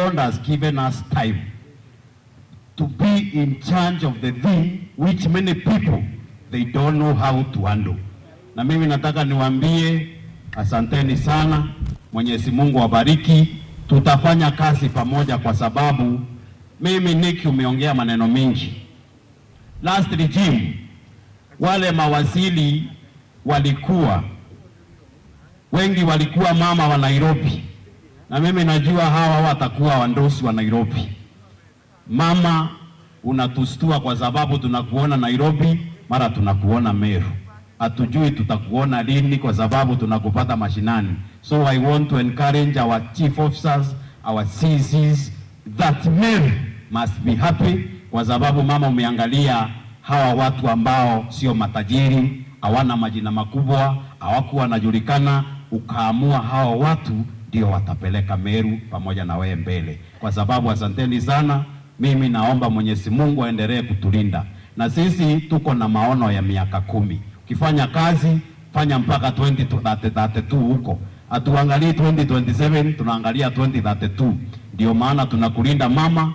God has given us time to be in charge of the thing which many people they don't know how to handle. Na mimi nataka niwaambie asanteni sana, Mwenyezi Mungu awabariki. Tutafanya kazi pamoja kwa sababu mimi Nick umeongea maneno mingi. Last regime wale mawaziri walikuwa wengi walikuwa mama wa Nairobi, na mimi najua hawa watakuwa wandosi wa Nairobi. Mama, unatustua kwa sababu tunakuona Nairobi, mara tunakuona Meru. Hatujui tutakuona lini kwa sababu tunakupata mashinani. So I want to encourage our chief officers, our CCs, that Meru must be happy kwa sababu mama umeangalia hawa watu ambao sio matajiri, hawana majina makubwa, hawakuwa wanajulikana, ukaamua hawa watu ndio watapeleka Meru pamoja na wewe mbele. Kwa sababu asanteni sana, mimi naomba Mwenyezi Mungu aendelee kutulinda. Na sisi tuko na maono ya miaka 10. Ukifanya kazi, fanya mpaka 2032 huko. Hatuangalii 2027, tunaangalia 2032. Ndio maana tunakulinda mama,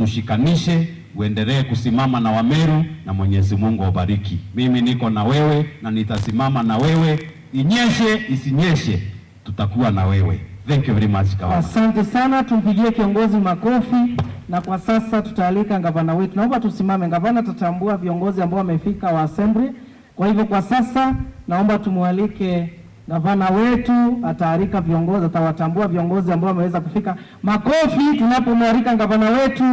utushikanishe, uendelee kusimama na Wameru na Mwenyezi Mungu awabariki. Mimi niko na wewe na nitasimama na wewe. Inyeshe, isinyeshe, tutakuwa na wewe. Thank you very much Kawama. Asante sana, tumpigie kiongozi makofi. Na kwa sasa tutaalika gavana wetu. Naomba tusimame, gavana tatambua viongozi ambao wamefika wa assembly. Kwa hivyo kwa sasa naomba tumualike gavana wetu, ataarika viongozi, atawatambua viongozi ambao wameweza kufika. Makofi tunapomwalika gavana wetu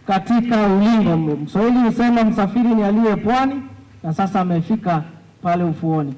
katika ulingo. Mswahili husema msafiri ni aliye pwani, na sasa amefika pale ufuoni.